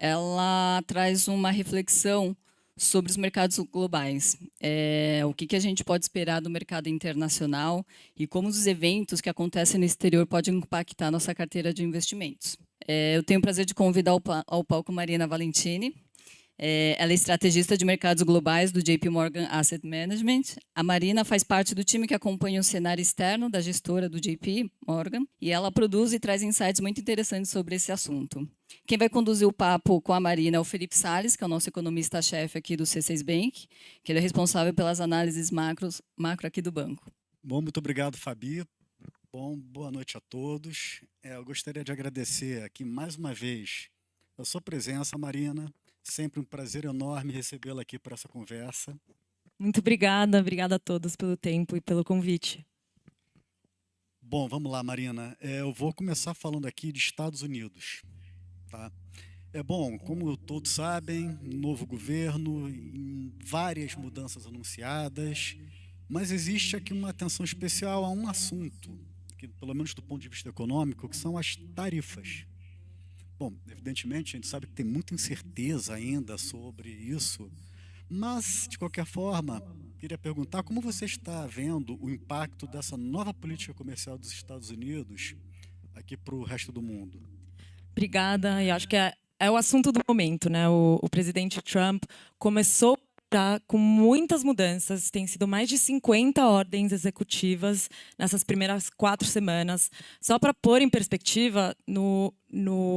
ela traz uma reflexão sobre os mercados globais. O que a gente pode esperar do mercado internacional e como os eventos que acontecem no exterior podem impactar nossa carteira de investimentos. Eu tenho o prazer de convidar ao palco Marina Valentini. Ela é estrategista de mercados globais do JP Morgan Asset Management. A Marina faz parte do time que acompanha o cenário externo da gestora do JP Morgan e ela produz e traz insights muito interessantes sobre esse assunto. Quem vai conduzir o papo com a Marina é o Felipe Salles, que é o nosso economista-chefe aqui do C6 Bank, que ele é responsável pelas análises macro aqui do banco. Bom, muito obrigado, Fabi. Bom, boa noite a todos. Eu gostaria de agradecer aqui mais uma vez a sua presença, Marina. Sempre um prazer enorme recebê-la aqui para essa conversa. Muito obrigada a todos pelo tempo e pelo convite. Bom, vamos lá, Marina. Eu vou começar falando aqui de Estados Unidos. Tá? Bom, como todos sabem, novo governo, várias mudanças anunciadas, mas existe aqui uma atenção especial a um assunto, que, pelo menos do ponto de vista econômico, que são as tarifas. Bom, evidentemente, a gente sabe que tem muita incerteza ainda sobre isso, mas, de qualquer forma, queria perguntar como você está vendo o impacto dessa nova política comercial dos Estados Unidos aqui para o resto do mundo. Obrigada, e acho que é o assunto do momento, né? O presidente Trump começou já com muitas mudanças, tem sido mais de 50 ordens executivas nessas primeiras 4 semanas. Só para pôr em perspectiva,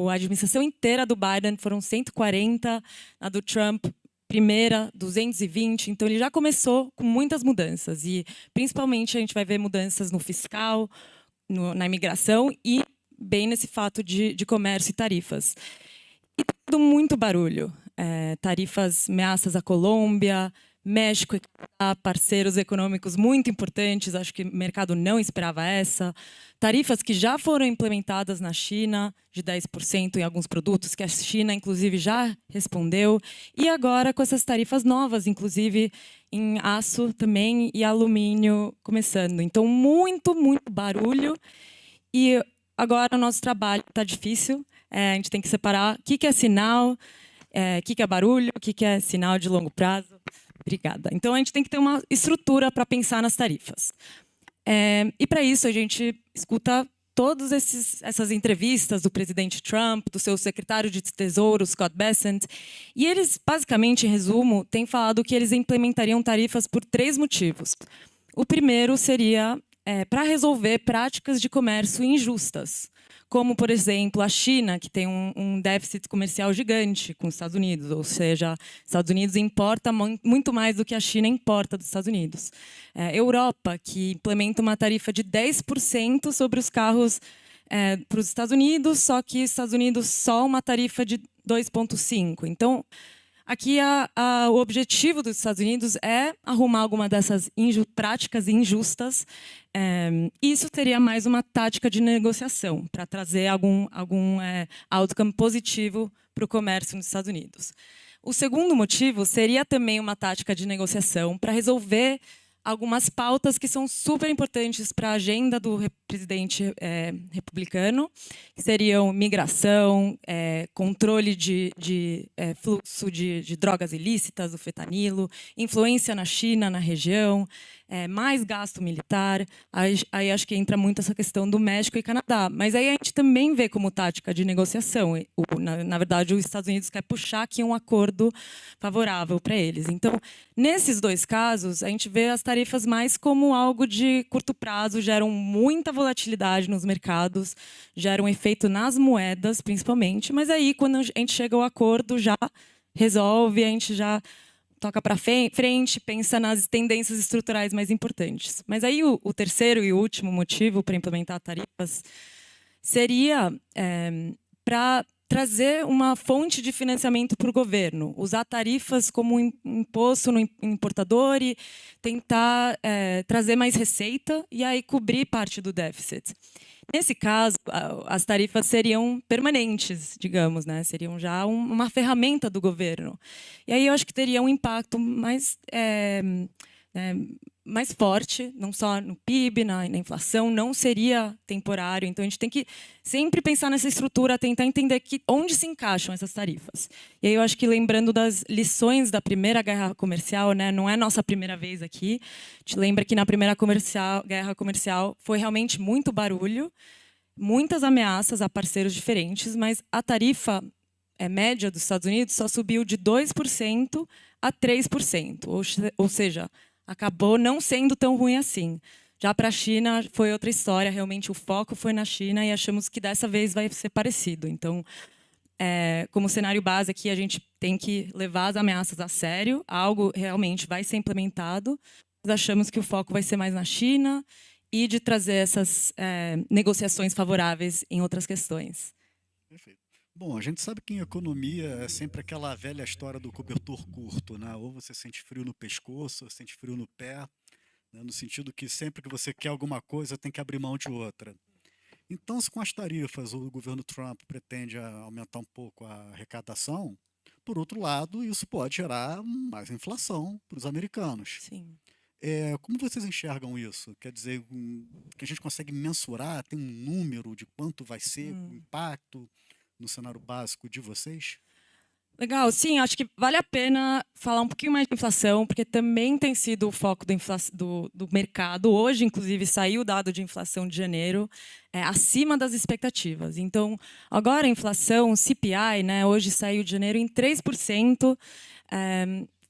a administração inteira do Biden foram 140, a do Trump primeira 220, então ele já começou com muitas mudanças e principalmente a gente vai ver mudanças no fiscal, na imigração e bem nesse fato de comércio e tarifas. E tudo muito barulho. Tarifas, ameaças à Colômbia, México e Canadá, parceiros econômicos muito importantes, acho que o mercado não esperava essa. Tarifas que já foram implementadas na China, de 10% em alguns produtos, que a China, inclusive, já respondeu. E agora com essas tarifas novas, inclusive em aço também e alumínio começando. Então, muito barulho. E agora o nosso trabalho está difícil. A gente tem que separar o que é sinal, o que é barulho, o que é sinal de longo prazo. Obrigada. Então, a gente tem que ter uma estrutura para pensar nas tarifas. E, para isso, a gente escuta todas essas entrevistas do presidente Trump, do seu secretário de Tesouro, Scott Bessent, e eles, basicamente, em resumo, têm falado que eles implementariam tarifas por 3 motivos. O primeiro seria para resolver práticas de comércio injustas, como, por exemplo, a China, que tem um déficit comercial gigante com os Estados Unidos, ou seja, os Estados Unidos importa muito mais do que a China importa dos Estados Unidos. Europa, que implementa uma tarifa de 10% sobre os carros para os Estados Unidos, só que os Estados Unidos só uma tarifa de 2,5%. Então, aqui o objetivo dos Estados Unidos é arrumar alguma dessas práticas injustas. Isso teria mais uma tática de negociação para trazer algum outcome positivo para o comércio nos Estados Unidos. O segundo motivo seria também uma tática de negociação para resolver algumas pautas que são super importantes para a agenda do presidente republicano, que seriam migração, controle de fluxo de drogas ilícitas, o fentanilo, influência na China, na região, mais gasto militar. Aí acho que entra muito essa questão do México e Canadá. Mas aí a gente também vê como tática de negociação. Na verdade, os Estados Unidos quer puxar aqui um acordo favorável para eles. Então, nesses 2 casos, a gente vê as tarifas mais como algo de curto prazo, geram muita volatilidade nos mercados, geram efeito nas moedas, principalmente. Mas aí, quando a gente chega ao acordo, já resolve, a gente já toca para frente, pensa nas tendências estruturais mais importantes. Mas aí o terceiro e último motivo para implementar tarifas seria para trazer uma fonte de financiamento para o governo, usar tarifas como um imposto no importador e tentar trazer mais receita e aí cobrir parte do déficit. Nesse caso, as tarifas seriam permanentes, digamos, né? Seriam já uma ferramenta do governo. E aí eu acho que teria um impacto mais mais forte, não só no PIB, na inflação, não seria temporário. Então, a gente tem que sempre pensar nessa estrutura, tentar entender onde se encaixam essas tarifas. E aí eu acho que, lembrando das lições da primeira guerra comercial, né, não é nossa primeira vez aqui, te lembra que na primeira guerra comercial foi realmente muito barulho, muitas ameaças a parceiros diferentes, mas a tarifa média dos Estados Unidos só subiu de 2% a 3%, ou seja, acabou não sendo tão ruim assim. Já para a China foi outra história, realmente o foco foi na China e achamos que dessa vez vai ser parecido. Então, como cenário base aqui, a gente tem que levar as ameaças a sério, algo realmente vai ser implementado. Nós achamos que o foco vai ser mais na China e de trazer essas negociações favoráveis em outras questões. Perfeito. Bom, a gente sabe que em economia é sempre aquela velha história do cobertor curto, né? Ou você sente frio no pescoço, ou sente frio no pé, né? No sentido que sempre que você quer alguma coisa, tem que abrir mão de outra. Então, se com as tarifas o governo Trump pretende aumentar um pouco a arrecadação, por outro lado, isso pode gerar mais inflação para os americanos. Sim. Como vocês enxergam isso? Quer dizer, que a gente consegue mensurar, tem um número de quanto vai ser o impacto no cenário básico de vocês? Legal, sim, acho que vale a pena falar um pouquinho mais de inflação, porque também tem sido o foco do mercado. Hoje, inclusive, saiu o dado de inflação de janeiro acima das expectativas. Então, agora a inflação, CPI, né, hoje saiu de janeiro em 3%.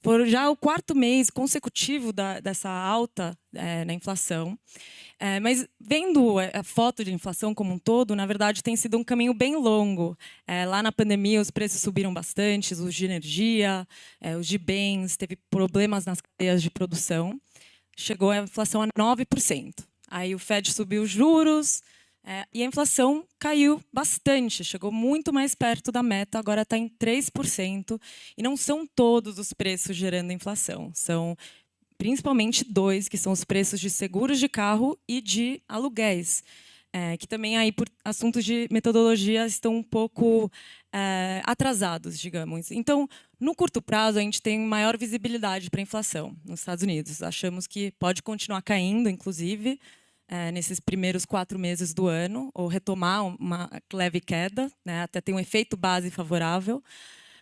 Por já o quarto mês consecutivo dessa alta na inflação. Mas vendo a foto de inflação como um todo, na verdade, tem sido um caminho bem longo. Lá na pandemia, os preços subiram bastante, os de energia, os de bens, teve problemas nas cadeias de produção. Chegou a inflação a 9%. Aí o Fed subiu os juros e a inflação caiu bastante, chegou muito mais perto da meta, agora está em 3%. E não são todos os preços gerando inflação, são principalmente dois, que são os preços de seguros de carro e de aluguéis, que também aí por assuntos de metodologia estão um pouco atrasados, digamos. Então, no curto prazo, a gente tem maior visibilidade para a inflação nos Estados Unidos. Achamos que pode continuar caindo, inclusive, nesses primeiros 4 meses do ano, ou retomar uma leve queda, né, até ter um efeito base favorável.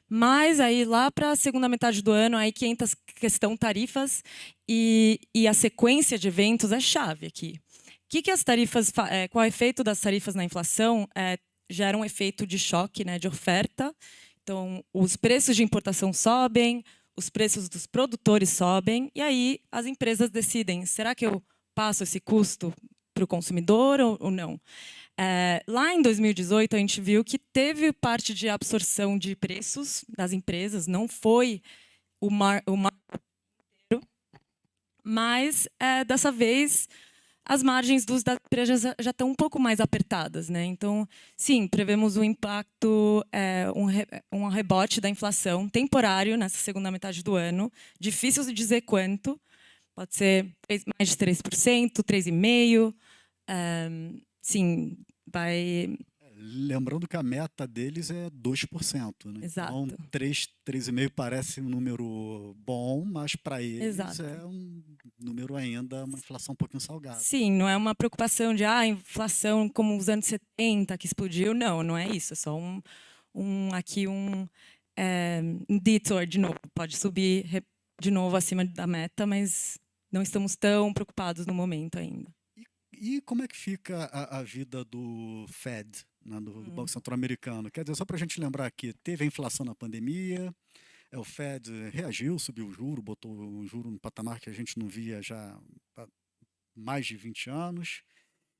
Mas aí lá para a segunda metade do ano, aí que entra a questão tarifas e a sequência de eventos é chave aqui. Que as tarifas, qual é o efeito das tarifas na inflação? Gera um efeito de choque, né, de oferta. Então, os preços de importação sobem, os preços dos produtores sobem, e aí as empresas decidem, será que eu passo esse custo para o consumidor ou não? Lá em 2018, a gente viu que teve parte de absorção de preços das empresas, não foi o mar inteiro, mas dessa vez as margens das empresas já estão um pouco mais apertadas, né? Então, sim, prevemos um impacto, um rebote da inflação temporário nessa segunda metade do ano, difícil de dizer quanto, pode ser mais de 3%, 3,5%, sim, vai... Lembrando que a meta deles é 2%, né? Exato. Então, 3,5% parece um número bom, mas para eles Exato. é um número ainda, uma inflação um pouquinho salgada. Sim, não é uma preocupação de inflação como os anos 70 que explodiu, não é isso, é só um detour de novo, pode subir de novo acima da meta, mas não estamos tão preocupados no momento ainda. E como é que fica a vida do Fed, né, do Banco Central Americano? Quer dizer, só para a gente lembrar aqui, teve a inflação na pandemia, o Fed reagiu, subiu o juro, botou o juro no patamar que a gente não via já há mais de 20 anos,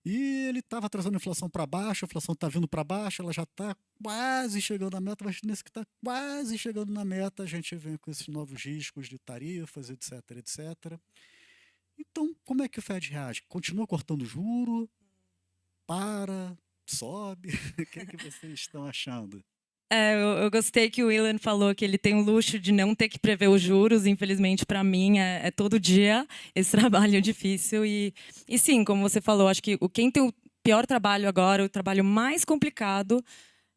e ele estava trazendo a inflação para baixo, a inflação está vindo para baixo, ela já está quase chegando na meta, mas nesse que está quase chegando na meta, a gente vem com esses novos riscos de tarifas, etc, etc. Então, como é que o Fed reage? Continua cortando juro? Para? Sobe? O que é que vocês estão achando? Eu gostei que o Willan falou que ele tem o luxo de não ter que prever os juros. Infelizmente, para mim, é todo dia esse trabalho difícil. E sim, como você falou, acho que quem tem o pior trabalho agora, o trabalho mais complicado,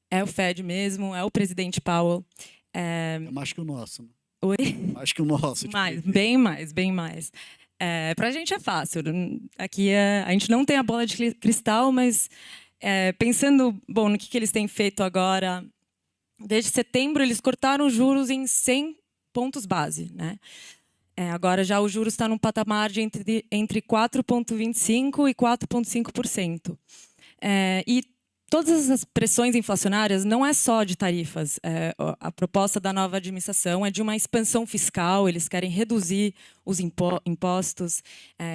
é o Fed mesmo, é o presidente Powell. É mais que o nosso, né? Oi? Mais que o nosso. Mais, bem mais, bem mais. Para a gente é fácil. Aqui a gente não tem a bola de cristal, mas pensando, bom, no que eles têm feito agora, desde setembro eles cortaram os juros em 100 pontos base, né? Agora já o juros está num patamar de entre 4,25% e 4,5%. E todas essas pressões inflacionárias não é só de tarifas. A proposta da nova administração é de uma expansão fiscal, eles querem reduzir os impostos,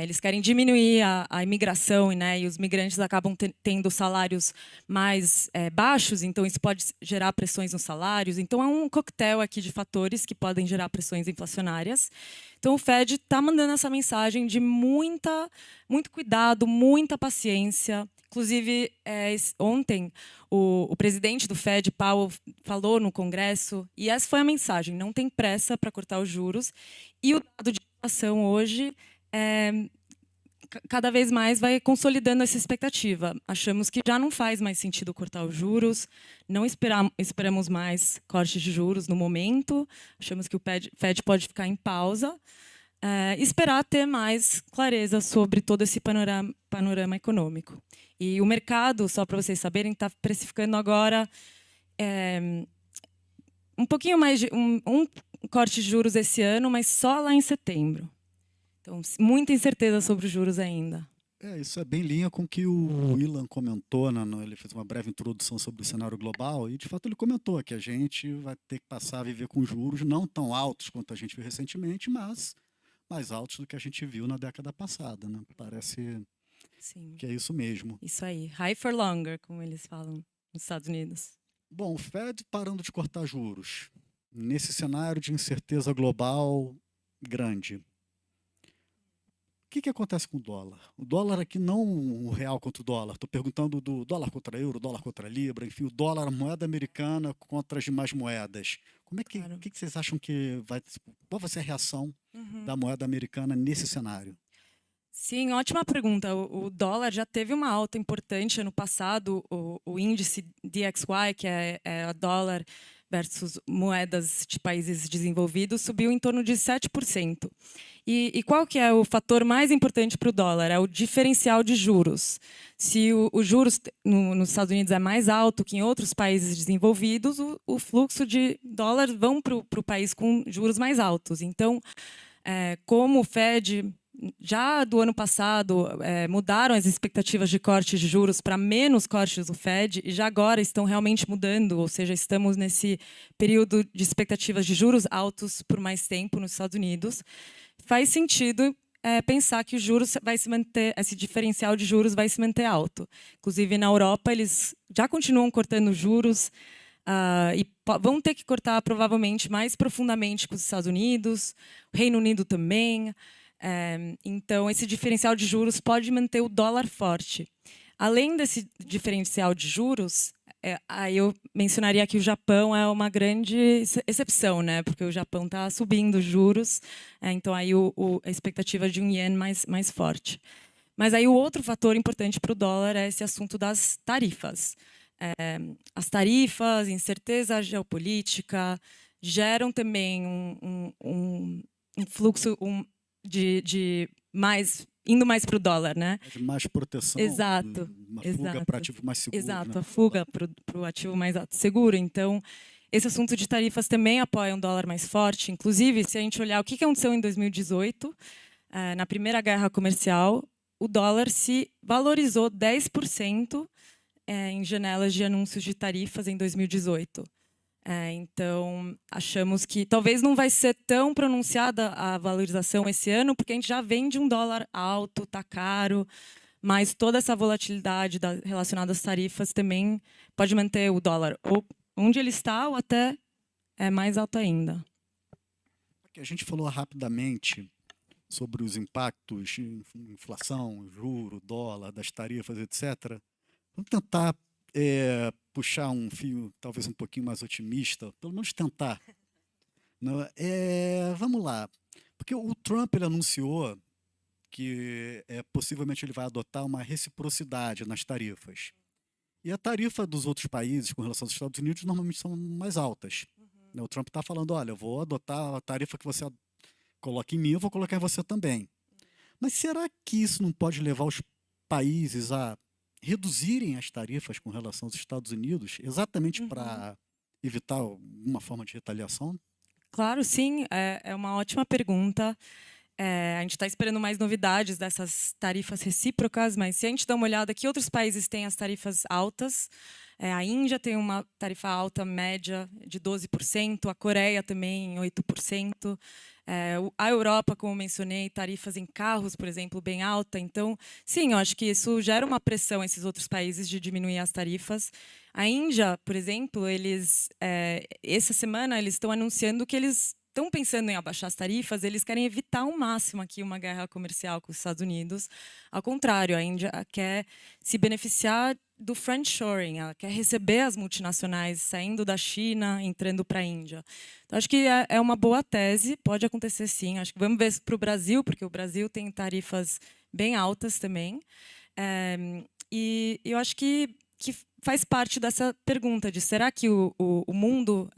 eles querem diminuir a imigração, né, e os migrantes acabam tendo salários mais baixos, então isso pode gerar pressões nos salários. Então é um coquetel aqui de fatores que podem gerar pressões inflacionárias. Então o Fed está mandando essa mensagem de muito cuidado, muita paciência. Inclusive, ontem, o presidente do Fed, Powell, falou no Congresso, e essa foi a mensagem: não tem pressa para cortar os juros. E o dado de inflação hoje, cada vez mais, vai consolidando essa expectativa. Achamos que já não faz mais sentido cortar os juros, não esperamos mais cortes de juros no momento, achamos que o Fed pode ficar em pausa, esperar ter mais clareza sobre todo esse panorama econômico. E o mercado, só para vocês saberem, está precificando agora um pouquinho mais de um corte de juros esse ano, mas só lá em setembro. Então, muita incerteza sobre os juros ainda. Isso é bem em linha com o que o Ilan comentou, ele fez uma breve introdução sobre o cenário global e, de fato, ele comentou que a gente vai ter que passar a viver com juros não tão altos quanto a gente viu recentemente, mas mais altos do que a gente viu na década passada, né? Parece Sim, que é isso mesmo. Isso aí, high for longer, como eles falam nos Estados Unidos. Bom, o Fed parando de cortar juros, nesse cenário de incerteza global grande, o que acontece com o dólar? O dólar aqui não o real contra o dólar, estou perguntando do dólar contra euro, dólar contra libra, enfim, o dólar, a moeda americana contra as demais moedas. Claro. O que vocês acham qual vai ser a reação da moeda americana nesse cenário? Sim, ótima pergunta. O dólar já teve uma alta importante ano passado. O índice DXY, que é a dólar versus moedas de países desenvolvidos, subiu em torno de 7%. E qual que é o fator mais importante para o dólar? É o diferencial de juros. Se os juros nos Estados Unidos é mais alto que em outros países desenvolvidos, o fluxo de dólares vão para o país com juros mais altos. Então, como o Fed já do ano passado mudaram as expectativas de cortes de juros para menos cortes do Fed e já agora estão realmente mudando, ou seja, estamos nesse período de expectativas de juros altos por mais tempo nos Estados Unidos. Faz sentido pensar que os juros vai se manter, esse diferencial de juros vai se manter alto. Inclusive na Europa eles já continuam cortando juros e vão ter que cortar provavelmente mais profundamente com os Estados Unidos, o Reino Unido também. Então, esse diferencial de juros pode manter o dólar forte. Além desse diferencial de juros, aí eu mencionaria que o Japão é uma grande exceção, né? Porque o Japão está subindo os juros, então aí a expectativa de um ien mais forte. Mas aí o outro fator importante para o dólar é esse assunto das tarifas. As tarifas, incerteza geopolítica, geram também um fluxo de indo mais para o dólar, né? De mais proteção, Exato, uma fuga para ativo mais seguro. Exato, né? a fuga para o ativo mais seguro. Então, esse assunto de tarifas também apoia um dólar mais forte. Inclusive, se a gente olhar o que aconteceu em 2018, na primeira guerra comercial, o dólar se valorizou 10% em janelas de anúncios de tarifas em 2018. Então, achamos que talvez não vai ser tão pronunciada a valorização esse ano, porque a gente já vem de um dólar alto, está caro, mas toda essa volatilidade relacionada às tarifas também pode manter o dólar ou onde ele está ou até mais alto ainda. A gente falou rapidamente sobre os impactos, inflação, juro, dólar, das tarifas, etc. Vamos tentar puxar um fio talvez um pouquinho mais otimista, pelo menos tentar. Não, vamos lá, porque o Trump ele anunciou que possivelmente ele vai adotar uma reciprocidade nas tarifas. E a tarifa dos outros países com relação aos Estados Unidos normalmente são mais altas. O Trump está falando, olha, eu vou adotar a tarifa que você coloca em mim, eu vou colocar em você também. Mas será que isso não pode levar os países a reduzirem as tarifas com relação aos Estados Unidos, exatamente Uhum. para evitar alguma forma de retaliação? Claro, sim, é uma ótima pergunta. A gente está esperando mais novidades dessas tarifas recíprocas, mas se a gente dá uma olhada que outros países têm as tarifas altas, a Índia tem uma tarifa alta média de 12%, a Coreia também 8%, a Europa, como mencionei, tarifas em carros, por exemplo, bem alta. Então, sim, eu acho que isso gera uma pressão a esses outros países de diminuir as tarifas. A Índia, por exemplo, essa semana eles estão anunciando que eles estão pensando em abaixar as tarifas, eles querem evitar ao máximo aqui uma guerra comercial com os Estados Unidos. Ao contrário, a Índia quer se beneficiar do friendshoring, ela quer receber as multinacionais saindo da China, entrando para a Índia. Então, acho que é uma boa tese, pode acontecer sim. Acho que vamos ver para o Brasil, porque o Brasil tem tarifas bem altas também. E eu acho que faz parte dessa pergunta de será que o mundo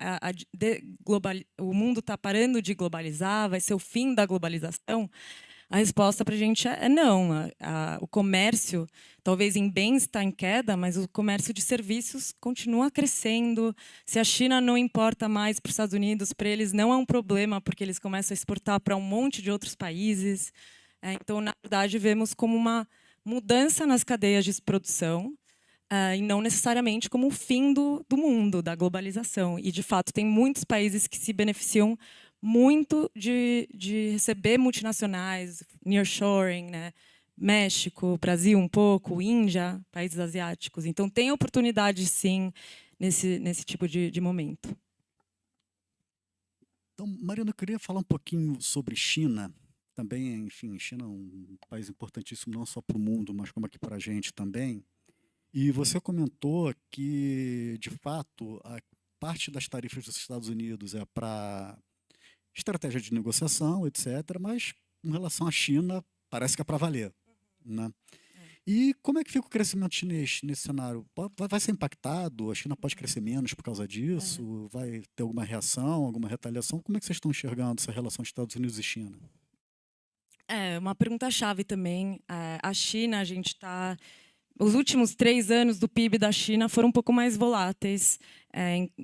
o mundo está parando de globalizar, vai ser o fim da globalização? A resposta para a gente é não. O comércio, talvez em bens está em queda, mas o comércio de serviços continua crescendo. Se a China não importa mais para os Estados Unidos, para eles não é um problema, porque eles começam a exportar para um monte de outros países. Então, na verdade, vemos como uma mudança nas cadeias de produção, e não necessariamente como o fim do mundo, da globalização. E, de fato, tem muitos países que se beneficiam muito de receber multinacionais, nearshoring, né? México, Brasil um pouco, Índia, países asiáticos. Então, tem oportunidade, sim, nesse tipo de momento. Então, Mariana, eu queria falar um pouquinho sobre China. Também, enfim, China é um país importantíssimo não só para o mundo, mas como aqui para a gente também. E você comentou que, de fato, a parte das tarifas dos Estados Unidos é para estratégia de negociação, etc., mas com relação à China, parece que é para valer, né? E como é que fica o crescimento chinês nesse cenário? Vai ser impactado? A China pode crescer menos por causa disso? Vai ter alguma reação, alguma retaliação? Como é que vocês estão enxergando essa relação Estados Unidos e China? É uma pergunta-chave também. A China, a gente está os últimos 3 anos do PIB da China foram um pouco mais voláteis.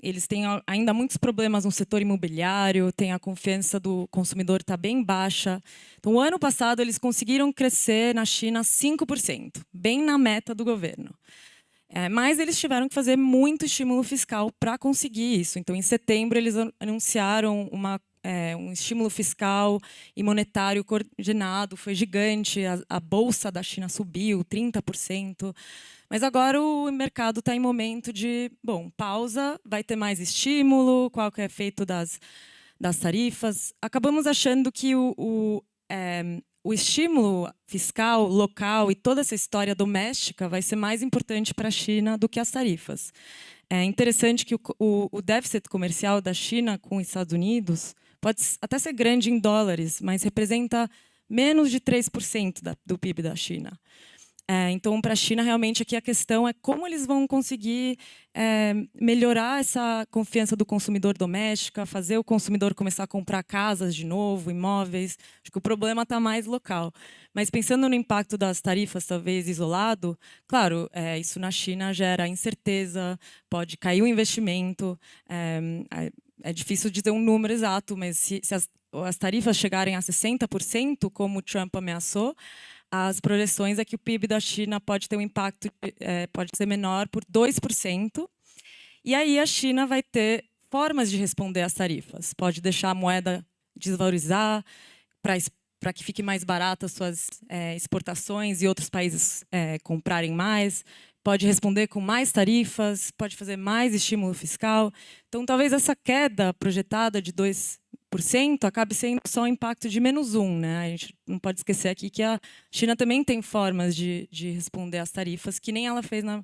Eles têm ainda muitos problemas no setor imobiliário, a confiança do consumidor está bem baixa. Então, o ano passado, eles conseguiram crescer na China 5%, bem na meta do governo. Mas eles tiveram que fazer muito estímulo fiscal para conseguir isso. Então, em setembro, eles anunciaram um estímulo fiscal e monetário coordenado, foi gigante, a bolsa da China subiu 30%. Mas agora o mercado está em momento de, bom, pausa, vai ter mais estímulo, qual que é o efeito das tarifas. Acabamos achando que o estímulo fiscal local e toda essa história doméstica vai ser mais importante para a China do que as tarifas. É interessante que o déficit comercial da China com os Estados Unidos pode até ser grande em dólares, mas representa menos de 3% do PIB da China. Então, para a China, realmente, aqui a questão é como eles vão conseguir melhorar essa confiança do consumidor doméstico, fazer o consumidor começar a comprar casas de novo, imóveis. Acho que o problema está mais local. Mas pensando no impacto das tarifas, talvez isolado, claro, isso na China gera incerteza, pode cair o investimento. É difícil dizer um número exato, mas se as tarifas chegarem a 60%, como o Trump ameaçou, as projeções é que o PIB da China pode ter um impacto, pode ser menor por 2%. E aí a China vai ter formas de responder às tarifas. Pode deixar a moeda desvalorizar para que fique mais barata as suas exportações e outros países comprarem mais. Pode responder com mais tarifas, pode fazer mais estímulo fiscal. Então, talvez essa queda projetada de 2% acabe sendo só um impacto de -1, né? A gente não pode esquecer aqui que a China também tem formas de responder às tarifas que nem ela fez na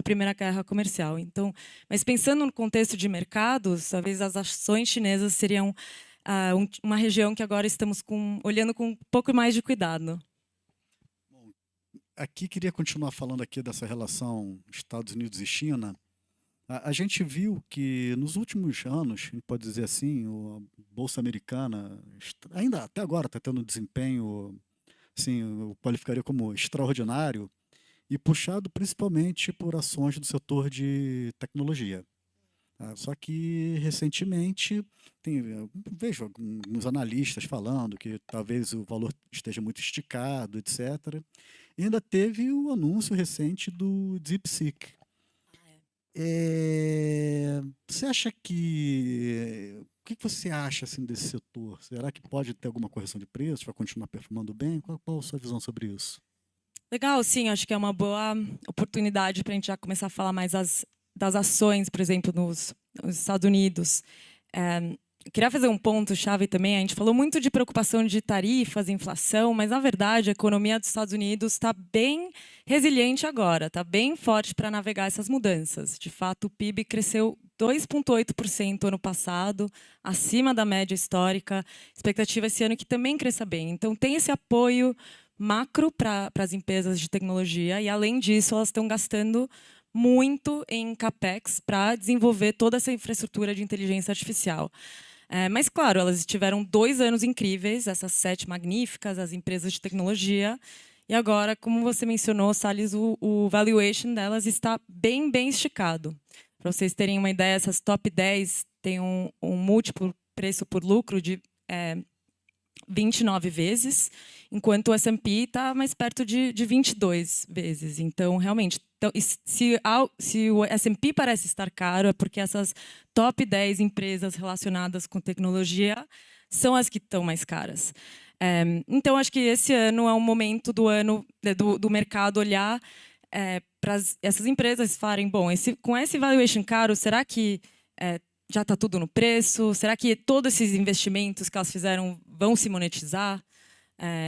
primeira guerra comercial. Então, mas pensando no contexto de mercados, talvez as ações chinesas seriam uma região que agora estamos olhando com um pouco mais de cuidado. Bom, aqui queria continuar falando aqui dessa relação Estados Unidos e China. A gente viu que nos últimos anos, a gente pode dizer assim, a Bolsa Americana, ainda até agora está tendo um desempenho assim, eu qualificaria como extraordinário e puxado principalmente por ações do setor de tecnologia. Tá? Só que recentemente eu vejo alguns analistas falando que talvez o valor esteja muito esticado, etc. E ainda teve o anúncio recente do DeepSeek. Você acha que. O que você acha assim, desse setor? Será que pode ter alguma correção de preços? Vai continuar performando bem? Qual a sua visão sobre isso? Legal, sim, acho que é uma boa oportunidade para a gente já começar a falar mais das ações, por exemplo, nos Estados Unidos. Queria fazer um ponto-chave também. A gente falou muito de preocupação de tarifas, inflação, mas, na verdade, a economia dos Estados Unidos está bem resiliente agora, está bem forte para navegar essas mudanças. De fato, o PIB cresceu 2,8% ano passado, acima da média histórica. Expectativa esse ano que também cresça bem. Então, tem esse apoio macro para as empresas de tecnologia e, além disso, elas estão gastando muito em CAPEX para desenvolver toda essa infraestrutura de inteligência artificial. Mas, claro, elas tiveram 2 anos incríveis, essas 7 magníficas, as empresas de tecnologia. E agora, como você mencionou, Salles, o valuation delas está bem, bem esticado. Para vocês terem uma ideia, essas top 10 têm um múltiplo preço por lucro de 29 vezes, enquanto o S&P está mais perto de 22 vezes. Então, realmente, se o S&P parece estar caro, é porque essas top 10 empresas relacionadas com tecnologia são as que estão mais caras. Então, acho que esse ano é um momento do mercado olhar para essas empresas e falarem, bom, com esse valuation caro, será que já está tudo no preço? Será que todos esses investimentos que elas fizeram vão se monetizar?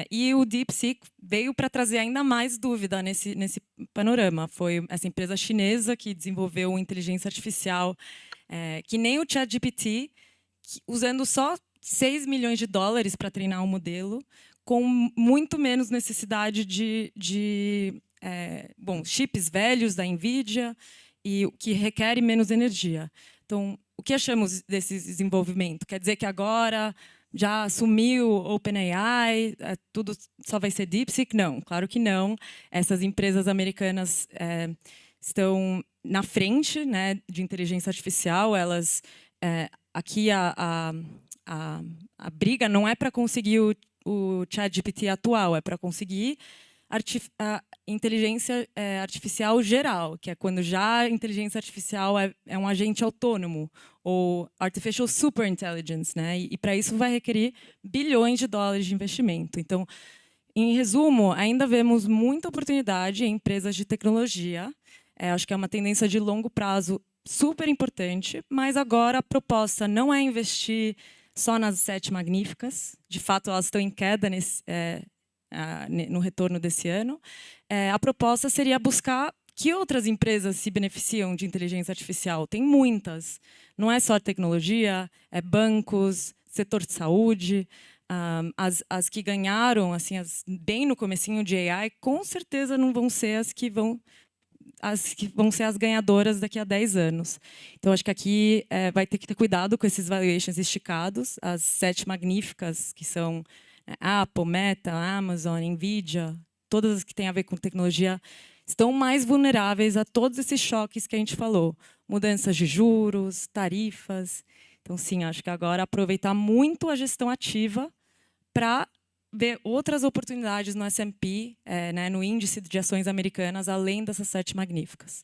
E o DeepSeek veio para trazer ainda mais dúvida nesse panorama. Foi essa empresa chinesa que desenvolveu inteligência artificial, que nem o ChatGPT, usando só 6 milhões de dólares para treinar um modelo, com muito menos necessidade de chips velhos da NVIDIA, e que requer menos energia. Então, o que achamos desse desenvolvimento? Quer dizer que agora já assumiu o OpenAI, tudo só vai ser DeepSeek? Não, claro que não. Essas empresas americanas estão na frente, né, de inteligência artificial. Elas, aqui a briga não é para conseguir o ChatGPT atual, é para conseguir a inteligência artificial geral, que é quando já a inteligência artificial é um agente autônomo, ou artificial superintelligence, né? E para isso vai requerer bilhões de dólares de investimento. Então, em resumo, ainda vemos muita oportunidade em empresas de tecnologia. Acho que é uma tendência de longo prazo super importante, mas agora a proposta não é investir só nas 7 magníficas. De fato, elas estão em queda no retorno desse ano. A proposta seria buscar que outras empresas se beneficiam de inteligência artificial. Tem muitas. Não é só tecnologia, é bancos, setor de saúde. As que ganharam, assim, bem no comecinho de AI, com certeza não vão ser as que vão ser as ganhadoras daqui a 10 anos. Então, acho que aqui vai ter que ter cuidado com esses valuations esticados. As 7 magníficas, que são Apple, Meta, Amazon, NVIDIA, todas as que têm a ver com tecnologia, estão mais vulneráveis a todos esses choques que a gente falou. Mudanças de juros, tarifas. Então, sim, acho que agora aproveitar muito a gestão ativa para ver outras oportunidades no S&P, né, no índice de ações americanas, além dessas 7 magníficas.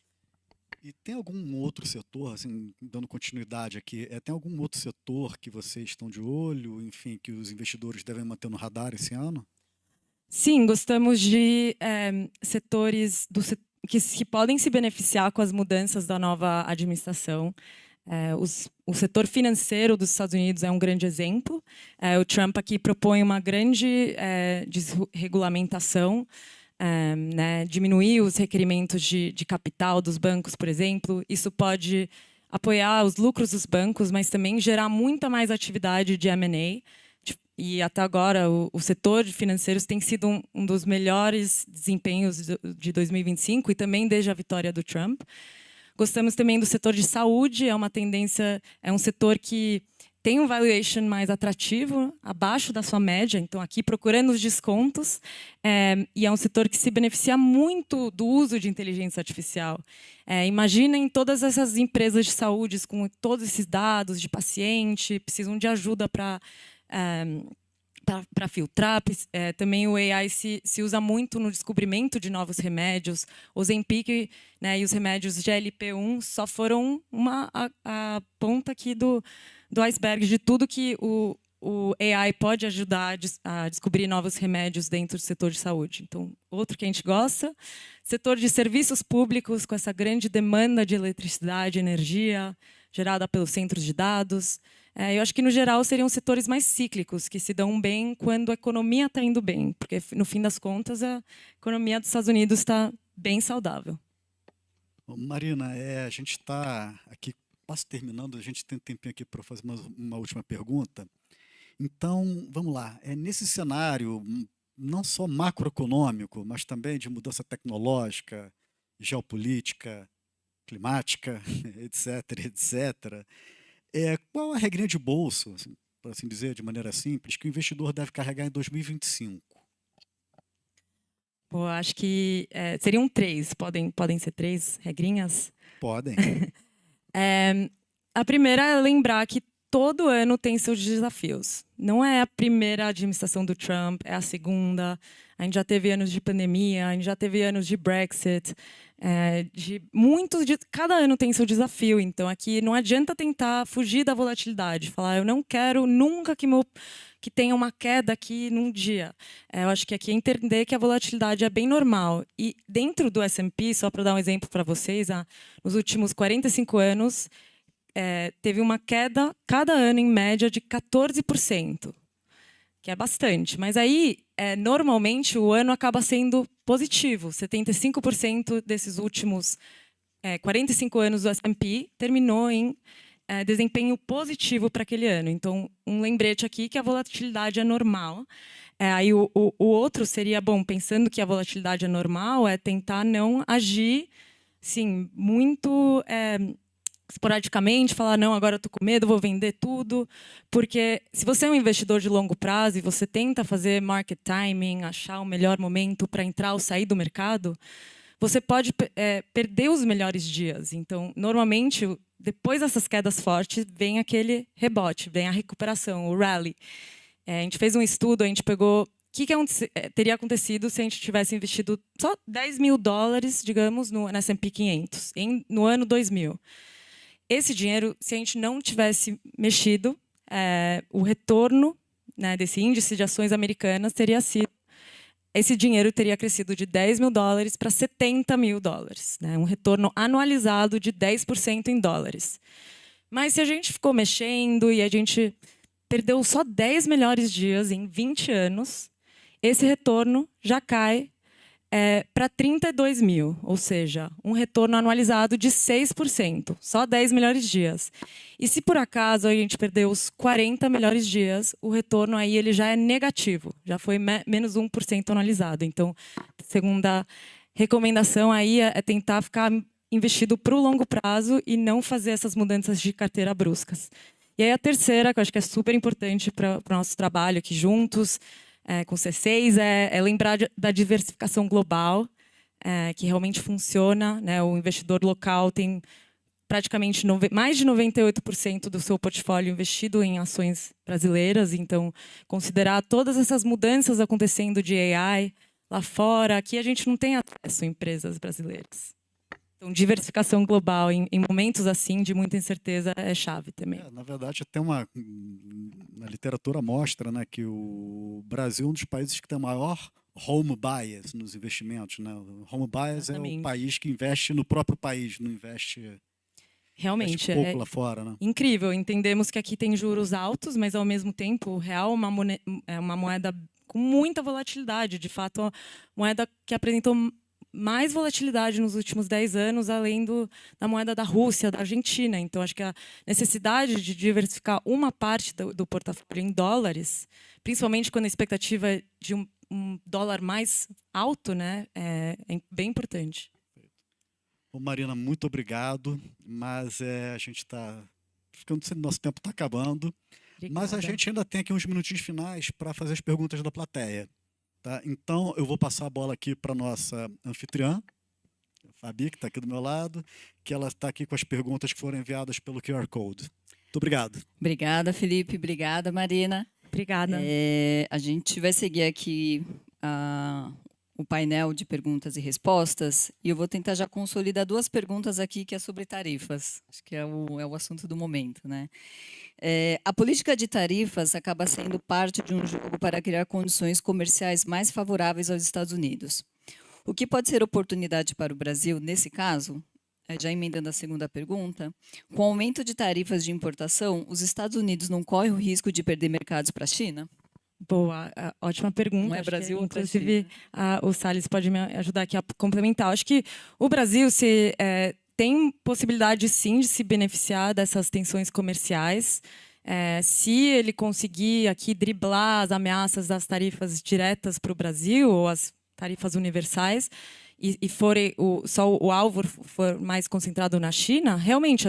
E tem algum outro setor, assim, dando continuidade aqui, tem algum outro setor que vocês estão de olho, enfim, que os investidores devem manter no radar esse ano? Sim, gostamos de setores que podem se beneficiar com as mudanças da nova administração. O setor financeiro dos Estados Unidos é um grande exemplo. O Trump aqui propõe uma grande desregulamentação, né, diminuir os requerimentos de capital dos bancos, por exemplo. Isso pode apoiar os lucros dos bancos, mas também gerar muita mais atividade de M&A. E até agora, o setor de financeiros tem sido um dos melhores desempenhos de 2025 e também desde a vitória do Trump. Gostamos também do setor de saúde, é uma tendência, é um setor que tem um valuation mais atrativo, abaixo da sua média, então aqui procurando os descontos, e é um setor que se beneficia muito do uso de inteligência artificial. Imaginem todas essas empresas de saúde com todos esses dados de paciente, precisam de ajuda para filtrar. Também o AI se usa muito no descobrimento de novos remédios. O Ozempic, né, e os remédios GLP-1 só foram a ponta aqui do iceberg de tudo que o AI pode ajudar a descobrir novos remédios dentro do setor de saúde. Então, outro que a gente gosta, setor de serviços públicos, com essa grande demanda de eletricidade e energia gerada pelos centros de dados. Eu acho que, no geral, seriam setores mais cíclicos, que se dão bem quando a economia está indo bem, porque, no fim das contas, a economia dos Estados Unidos está bem saudável. Marina, a gente está aqui quase terminando, a gente tem um tempinho aqui para fazer uma última pergunta. Então, vamos lá. Nesse cenário, não só macroeconômico, mas também de mudança tecnológica, geopolítica, climática, etc., etc., qual a regrinha de bolso, assim, por assim dizer, de maneira simples, que o investidor deve carregar em 2025? Pô, acho que seriam 3, podem ser 3 regrinhas? Podem. A primeira é lembrar que todo ano tem seus desafios. Não é a primeira administração do Trump, é a segunda. A gente já teve anos de pandemia, a gente já teve anos de Brexit, cada ano tem seu desafio. Então, aqui não adianta tentar fugir da volatilidade, falar, eu não quero nunca que tenha uma queda aqui num dia. Eu acho que aqui é entender que a volatilidade é bem normal. E dentro do S&P, só para dar um exemplo para vocês, nos últimos 45 anos, teve uma queda, cada ano, em média, de 14%, que é bastante. Mas aí, normalmente, o ano acaba sendo positivo. 75% desses últimos 45 anos do S&P terminou em desempenho positivo para aquele ano. Então, um lembrete aqui que a volatilidade é normal. Aí o outro seria, bom, pensando que a volatilidade é normal, tentar não agir, sim, muito esporadicamente, falar, não, agora eu estou com medo, vou vender tudo. Porque se você é um investidor de longo prazo e você tenta fazer market timing, achar o melhor momento para entrar ou sair do mercado, você pode perder os melhores dias. Então, normalmente, depois dessas quedas fortes, vem aquele rebote, vem a recuperação, o rally. A gente fez um estudo, a gente pegou o que teria acontecido se a gente tivesse investido só $10 mil, digamos, no S&P 500, no ano 2000. Esse dinheiro, se a gente não tivesse mexido, o retorno, né, desse índice de ações americanas teria sido... Esse dinheiro teria crescido de $10 mil para $70 mil, né? Um retorno anualizado de 10% em dólares. Mas se a gente ficou mexendo e a gente perdeu só 10 melhores dias em 20 anos, esse retorno já cai para 32 mil, ou seja, um retorno anualizado de 6%, só 10 melhores dias. E se por acaso a gente perdeu os 40 melhores dias, o retorno aí ele já é negativo, já foi menos 1% anualizado. Então, segunda recomendação aí é tentar ficar investido para o longo prazo e não fazer essas mudanças de carteira bruscas. E aí a terceira, que eu acho que é super importante para o nosso trabalho aqui juntos, com C6, é lembrar da diversificação global, que realmente funciona, né? O investidor local tem praticamente mais de 98% do seu portfólio investido em ações brasileiras. Então, considerar todas essas mudanças acontecendo de AI lá fora, aqui a gente não tem acesso a empresas brasileiras. Então, diversificação global em momentos assim de muita incerteza é chave também. Na verdade, até na literatura mostra, né, que o Brasil é um dos países que tem maior home bias nos investimentos, né? O home bias é o país que investe no próprio país, não investe realmente pouco lá fora, né? Incrível. Entendemos que aqui tem juros altos, mas ao mesmo tempo o real é uma moeda com muita volatilidade. De fato, a moeda que apresentou mais volatilidade nos últimos 10 anos, além da moeda da Rússia, da Argentina. Então, acho que a necessidade de diversificar uma parte do portfólio em dólares, principalmente quando a expectativa é de um dólar mais alto, né, é bem importante. Bom, Marina, muito obrigado, mas a gente está ficando sem nosso tempo está acabando. Mas a Obrigada. gente ainda tem aqui uns minutinhos finais para fazer as perguntas da plateia. Tá? Então, eu vou passar a bola aqui para a nossa anfitriã, a Fabi, que está aqui do meu lado, que ela está aqui com as perguntas que foram enviadas pelo QR Code. Muito obrigado. Obrigada, Felipe. Obrigada, Marina. Obrigada. A gente vai seguir aqui o painel de perguntas e respostas e eu vou tentar já consolidar duas perguntas aqui que é sobre tarifas. Acho que é o assunto do momento, né? A política de tarifas acaba sendo parte de um jogo para criar condições comerciais mais favoráveis aos Estados Unidos. O que pode ser oportunidade para o Brasil nesse caso? Já emendando a segunda pergunta, com o aumento de tarifas de importação, os Estados Unidos não correm o risco de perder mercados para a China? Boa, ótima pergunta. Um é Acho que, Brasil, outro é inclusive, China. o Salles pode me ajudar aqui a complementar. Acho que o Brasil tem possibilidade, sim, de se beneficiar dessas tensões comerciais. Se ele conseguir aqui driblar as ameaças das tarifas diretas para o Brasil, ou as tarifas universais, e só o alvo for mais concentrado na China, realmente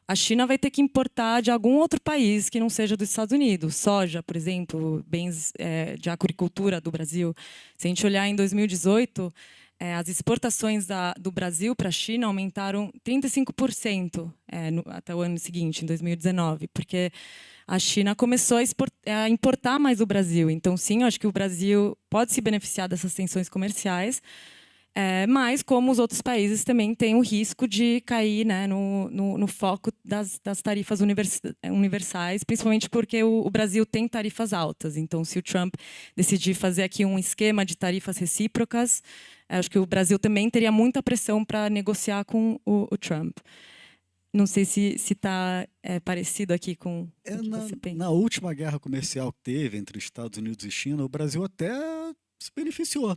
a China vai ter que importar de algum outro país que não seja dos Estados Unidos. Soja, por exemplo, bens de agricultura do Brasil. Se a gente olhar em 2018, as exportações do Brasil para a China aumentaram 35% até o ano seguinte, em 2019, porque a China começou a importar mais o Brasil. Então, sim, eu acho que o Brasil pode se beneficiar dessas tensões comerciais, mas, como os outros países, também tem o risco de cair, né, no foco das tarifas universais, principalmente porque o Brasil tem tarifas altas. Então, se o Trump decidir fazer aqui um esquema de tarifas recíprocas, acho que o Brasil também teria muita pressão para negociar com o Trump. Não sei se está parecido aqui com o que você pensa. Na última guerra comercial que teve entre Estados Unidos e China, o Brasil até se beneficiou.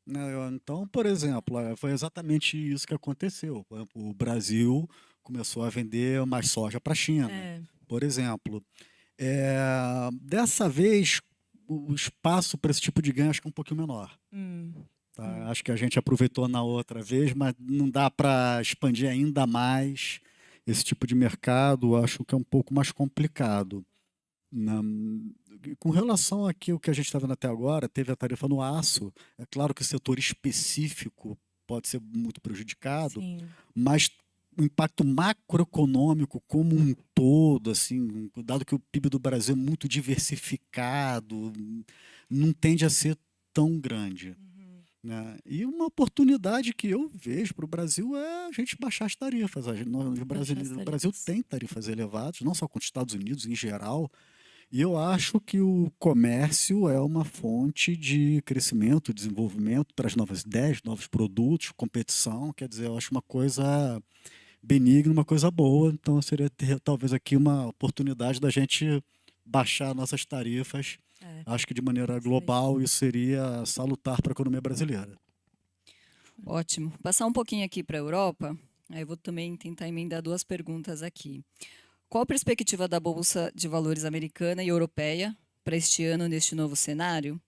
Né? Então, por exemplo, foi exatamente isso que aconteceu. O Brasil começou a vender mais soja para a China, por exemplo. Dessa vez, o espaço para esse tipo de ganho acho que é um pouquinho menor. Tá? Acho que a gente aproveitou na outra vez, mas não dá para expandir ainda mais esse tipo de mercado. Acho que é um pouco mais complicado. Com relação aqui ao que a gente está vendo até agora, teve a tarifa no aço. É claro que o setor específico pode ser muito prejudicado, Sim. mas o impacto macroeconômico como um todo, assim, dado que o PIB do Brasil é muito diversificado, não tende a ser tão grande. Né? E uma oportunidade que eu vejo para o Brasil é a gente baixar as tarifas. O Brasil tem tarifas elevadas, não só com os Estados Unidos em geral. E eu acho que o comércio é uma fonte de crescimento, desenvolvimento, traz novas ideias, novos produtos, competição. Quer dizer, eu acho uma coisa benigna, uma coisa boa. Então, seria talvez aqui uma oportunidade da gente baixar nossas tarifas. Acho que de maneira global isso seria salutar para a economia brasileira. Ótimo. Passar um pouquinho aqui para a Europa, aí eu vou também tentar emendar duas perguntas aqui. Qual a perspectiva da Bolsa de Valores americana e europeia para este ano, neste novo cenário?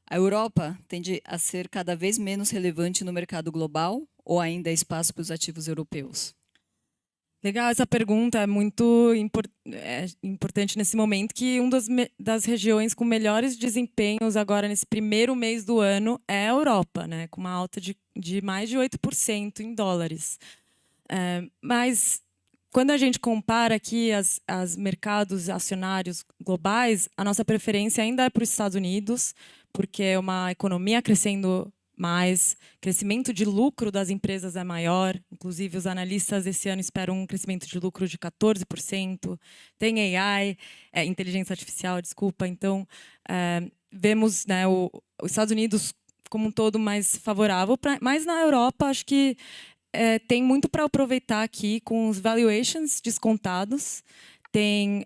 A Europa tende a ser cada vez menos relevante no mercado global ou ainda há espaço para os ativos europeus? Legal, essa pergunta é muito importante nesse momento, que uma das regiões com melhores desempenhos agora nesse primeiro mês do ano é a Europa, né, com uma alta de mais de 8% em dólares. Mas quando a gente compara aqui as mercados acionários globais, a nossa preferência ainda é para os Estados Unidos, porque é uma economia crescendo mais, crescimento de lucro das empresas é maior. Inclusive, os analistas esse ano esperam um crescimento de lucro de 14%. Tem AI, inteligência artificial, desculpa. Então, vemos, né, os Estados Unidos como um todo mais favorável. Mas na Europa, acho que tem muito para aproveitar aqui com os valuations descontados.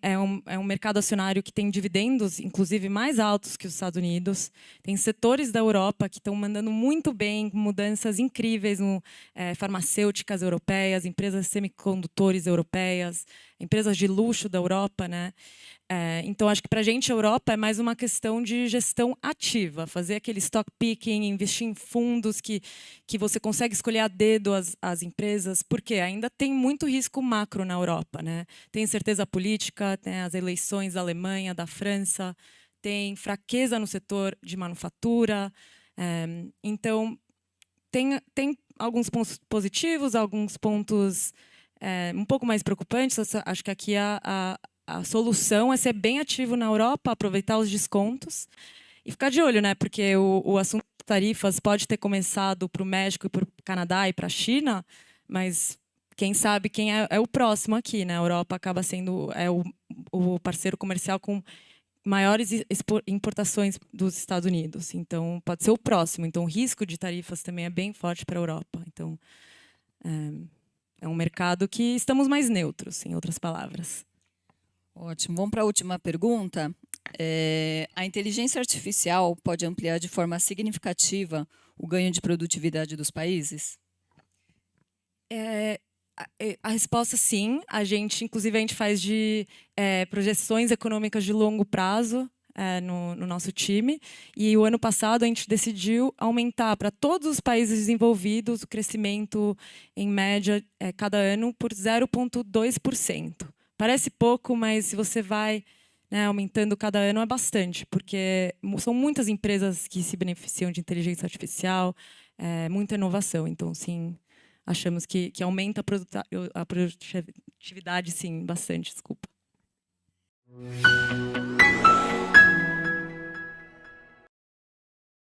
É um mercado acionário que tem dividendos, inclusive, mais altos que os Estados Unidos. Tem setores da Europa que estão mandando muito bem, com mudanças incríveis, farmacêuticas europeias, empresas semicondutores europeias, empresas de luxo da Europa, né? Então, acho que para a gente, a Europa é mais uma questão de gestão ativa, fazer aquele stock picking, investir em fundos que você consegue escolher a dedo as empresas, porque ainda tem muito risco macro na Europa, né? Tem incerteza política, tem as eleições da Alemanha, da França, tem fraqueza no setor de manufatura. Então, tem alguns pontos positivos, alguns pontos um pouco mais preocupantes. Acho que aqui a solução é ser bem ativo na Europa, aproveitar os descontos e ficar de olho, né? Porque o assunto de tarifas pode ter começado para o México, e para o Canadá e para a China, mas quem sabe quem é o próximo aqui, né? A Europa acaba sendo o parceiro comercial com maiores importações dos Estados Unidos. Então, pode ser o próximo. Então, o risco de tarifas também é bem forte para a Europa. Então, é um mercado que estamos mais neutros, em outras palavras. Ótimo. Vamos para a última pergunta. A inteligência artificial pode ampliar de forma significativa o ganho de produtividade dos países? A resposta, sim. Inclusive, a gente faz projeções econômicas de longo prazo no nosso time. E o ano passado, a gente decidiu aumentar para todos os países desenvolvidos o crescimento, em média, cada ano, por 0,2%. Parece pouco, mas se você vai aumentando cada ano, é bastante, porque são muitas empresas que se beneficiam de inteligência artificial, muita inovação. Então, sim, achamos que aumenta a produtividade, sim, bastante, desculpa.